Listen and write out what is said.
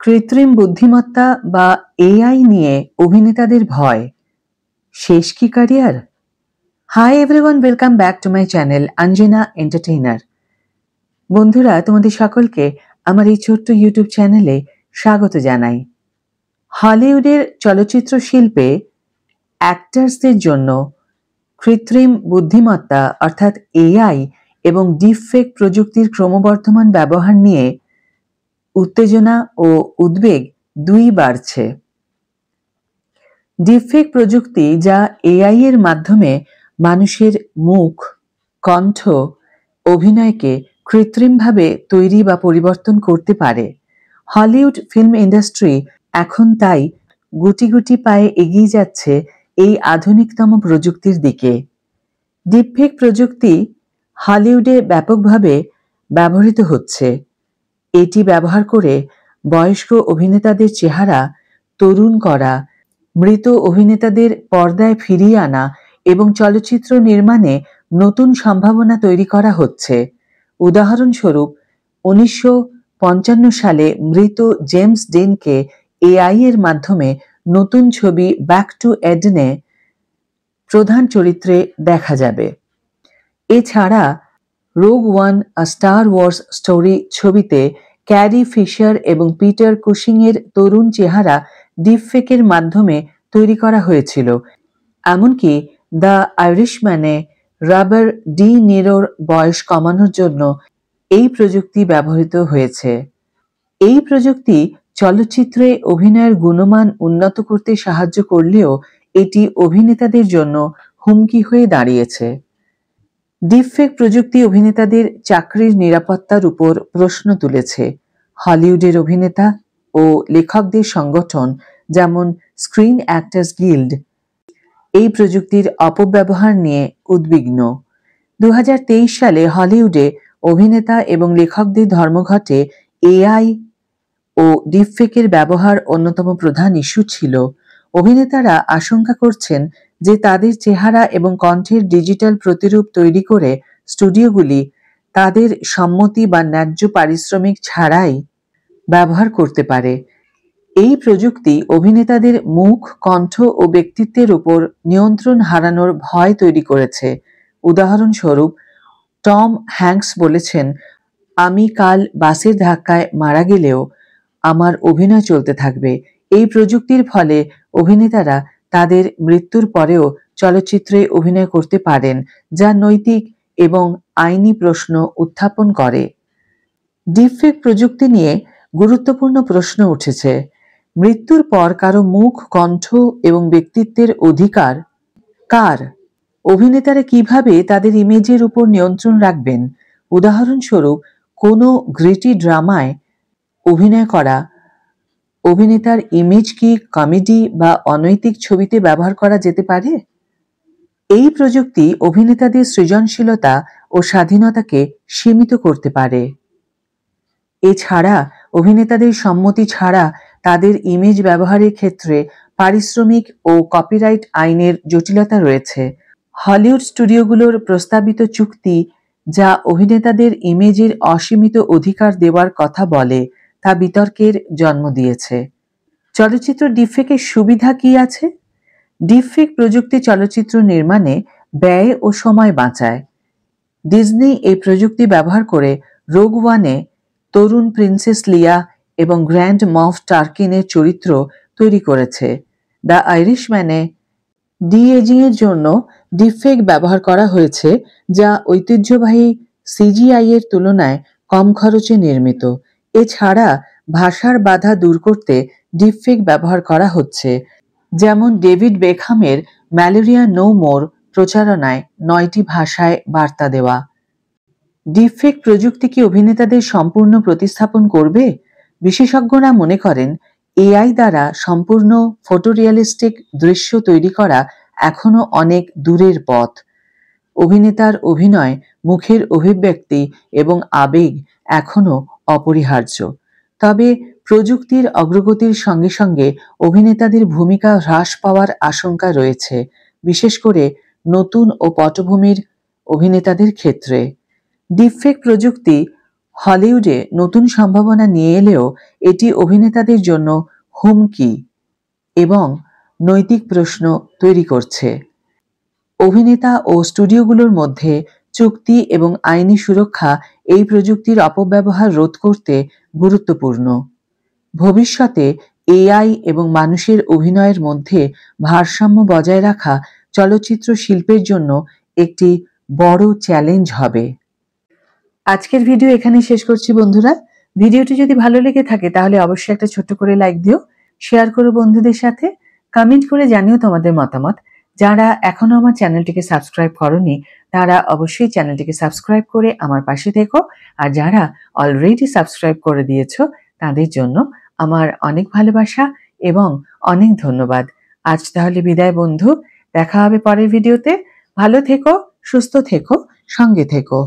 কৃত্রিম বুদ্ধিমত্তা বা এআই নিয়ে অভিনেতাদের ভয়, শেষ কি career? Hi everyone, welcome back to my channel Anjana entertainer. বন্ধুরা, তোমাদের সকলকে আমার এই ছোট্ট ইউটিউব চ্যানেলে স্বাগত জানাই। হলিউডের চলচ্চিত্র শিল্পে অ্যাক্টার্সদের জন্য কৃত্রিম বুদ্ধিমত্তা অর্থাৎ এআই এবং ডিপফেক প্রযুক্তির ক্রমবর্ধমান ব্যবহার নিয়ে উত্তেজনা ও উদ্বেগ দুই বাড়ছে। ডিপফেক প্রযুক্তি, যা এআই এর মাধ্যমে মানুষের মুখ, কণ্ঠ, অভিনয়কে কৃত্রিমভাবে তৈরি বা পরিবর্তন করতে পারে। হলিউড ফিল্ম ইন্ডাস্ট্রি এখন তাই গুটি গুটি পায়ে এগিয়ে যাচ্ছে এই আধুনিকতম প্রযুক্তির দিকে। ডিপফেক প্রযুক্তি হলিউডে ব্যাপকভাবে ব্যবহৃত হচ্ছে। এটি ব্যবহার করে বয়স্ক অভিনেতাদের চেহারা তরুণ করা, মৃত অভিনেতাদের পর্দায় ফিরিয়ে আনা এবং চলচ্চিত্র নির্মাণে নতুন সম্ভাবনা তৈরি করা হচ্ছে। উদাহরণস্বরূপ, 1955 সালে মৃত জেমস ডিনকে এআই এর মাধ্যমে নতুন ছবি ব্যাক টু এডেনে প্রধান চরিত্রে দেখা যাবে। এছাড়া Rogue One, a Star Wars story ছবিতে ক্যারি ফিশার এবং পিটার কুশিংয়ের তরুণ চেহারা ডিপফেকের মাধ্যমে তৈরি করা হয়েছিল। এমনকি দ্য আইরিশম্যানে রবার্ট ডি নিরোর বয়স কমানোর জন্য এই প্রযুক্তি ব্যবহৃত হয়েছে। এই প্রযুক্তি চলচ্চিত্রে অভিনয়ের গুণমান উন্নত করতে সাহায্য করলেও এটি অভিনেতাদের জন্য হুমকি হয়ে দাঁড়িয়েছে। ডিপফেক প্রযুক্তি অভিনেতাদের চাকরির নিরাপত্তার উপর প্রশ্ন তুলেছে। হলিউডের অভিনেতা ও লেখকদের সংগঠন যেমন স্ক্রিন অ্যাক্টর্স গিল্ড এই প্রযুক্তির অপব্যবহার নিয়ে উদ্বিগ্ন। 2023 সালে হলিউডে অভিনেতা এবং লেখকদের ধর্মঘটে এআই ও ডিপফেকের ব্যবহার অন্যতম প্রধান ইস্যু ছিল। অভিনেতারা আশঙ্কা করছেন যে তাদের চেহারা এবং কণ্ঠের ডিজিটাল প্রতিরূপ তৈরি করে স্টুডিওগুলি তাদের সম্মতি বা ন্যায্য পারিশ্রমিক ছাড়াই ব্যবহার করতে পারে। এই প্রযুক্তি অভিনেতাদের মুখ, কণ্ঠ ও ব্যক্তিত্বের উপর নিয়ন্ত্রণ হারানোর ভয় তৈরি করেছে। উদাহরণস্বরূপ, টম হ্যাঙ্কস বলেছেন, "আমি কাল বাসের ধাক্কায় মারা গেলেও আমার অভিনয় চলতে থাকবে।" এই প্রযুক্তির ফলে অভিনেতারা তাদের মৃত্যুর পরেও চলচ্চিত্রে অভিনয় করতে পারেন, যা নৈতিক এবং আইনি প্রশ্ন উত্থাপন করে। ডিপফেক প্রযুক্তি নিয়ে গুরুত্বপূর্ণ প্রশ্ন উঠেছে। মৃত্যুর পর কারো মুখ, কণ্ঠ এবং ব্যক্তিত্বের অধিকার কার? অভিনেতারা কিভাবে তাদের ইমেজের উপর নিয়ন্ত্রণ রাখবেন? উদাহরণস্বরূপ, কোনো গ্রিটি ড্রামায় অভিনয় করা অভিনেতার ইমেজ কি কমেডি বা অনৈতিক ছবিতে ব্যবহার করা যেতে পারে? এই প্রযুক্তি অভিনেতাদের সৃজনশীলতা ও স্বাধীনতাকে সীমিত করতে পারে। এছাড়া অভিনেতাদের সম্মতি ছাড়া তাদের ইমেজ ব্যবহারের ক্ষেত্রে পারিশ্রমিক ও কপিরাইট আইনের জটিলতা রয়েছে। হলিউড স্টুডিওগুলোর প্রস্তাবিত চুক্তি, যা অভিনেতাদের ইমেজের অসীমিত অধিকার দেওয়ার কথা বলে, তা বিতর্কের জন্ম দিয়েছে। চলচ্চিত্র ডিপফেকের সুবিধা কি আছে? ডিপফেক প্রযুক্তি চলচ্চিত্র নির্মাণে ব্যয় ও সময় বাঁচায়। ডিজনি এই প্রযুক্তি ব্যবহার করে রোগ ওয়ানে তরুণ প্রিন্সেস লিয়া এবং গ্র্যান্ড মফ টার্কিনের চরিত্র তৈরি করেছে। দ্য আইরিশম্যানে ডি-এজিং এর জন্য ডিপফেক ব্যবহার করা হয়েছে, যা ঐতিহ্যবাহী সিজিআই এর তুলনায় কম খরচে নির্মিত। এছাড়া ভাষার বাধা দূর করতে ডিপফেক ব্যবহার করা হচ্ছে, যেমন ডেভিড বেকহামের ম্যালেরিয়া নো মোর প্রচারণায় 9টি ভাষায় বার্তা দেওয়া। ডিপফেক প্রযুক্তি কি অভিনেতাদের সম্পূর্ণ প্রতিস্থাপন করবে? বিশেষজ্ঞরা মনে করেন, এআই দ্বারা সম্পূর্ণ ফটোরিয়ালিস্টিক দৃশ্য তৈরি করা এখনো অনেক দূরের পথ। অভিনেতার অভিনয়, মুখের অভিব্যক্তি এবং আবেগ এখনো অপরিহার্য। তবে প্রযুক্তির অগ্রগতির সঙ্গে সঙ্গে অভিনেতাদের ভূমিকা হ্রাস পাওয়ার আশঙ্কা রয়েছে, বিশেষ করে নতুন ও পটভূমির অভিনেতাদের ক্ষেত্রে। ডিপফেক প্রযুক্তি হলিউডে নতুন সম্ভাবনা নিয়ে এলেও এটি অভিনেতাদের জন্য হুমকি এবং নৈতিক প্রশ্ন তৈরি করছে। অভিনেতা ও স্টুডিওগুলোর মধ্যে চুক্তি এবং আইনি সুরক্ষা এই প্রযুক্তির অপব্যবহার রোধ করতে গুরুত্বপূর্ণ। ভবিষ্যতে এআই এবং মানুষের অভিনয়ের মধ্যে ভারসাম্য বজায় রাখা চলচ্চিত্র শিল্পের জন্য একটি বড় চ্যালেঞ্জ হবে। আজকের ভিডিও এখানেই শেষ করছি বন্ধুরা। ভিডিওটি যদি ভালো লেগে থাকে তাহলে অবশ্যই একটা ছোট্ট করে লাইক দিও, শেয়ার করো বন্ধুদের সাথে, কমেন্ট করে জানিও তোমাদের মতামত। যারা এখনো আমার চ্যানেলটিকে সাবস্ক্রাইব করোনি তারা অবশ্যই চ্যানেলটিকে সাবস্ক্রাইব করে আমার পাশে থেকো, আর যারা অলরেডি সাবস্ক্রাইব করে দিয়েছো তাদের জন্য আমার অনেক ভালোবাসা এবং অনেক ধন্যবাদ। আজ তাহলে বিদায় বন্ধু, দেখা হবে পরের ভিডিওতে। ভালো থেকো, সুস্থ থেকো, সঙ্গে থেকো।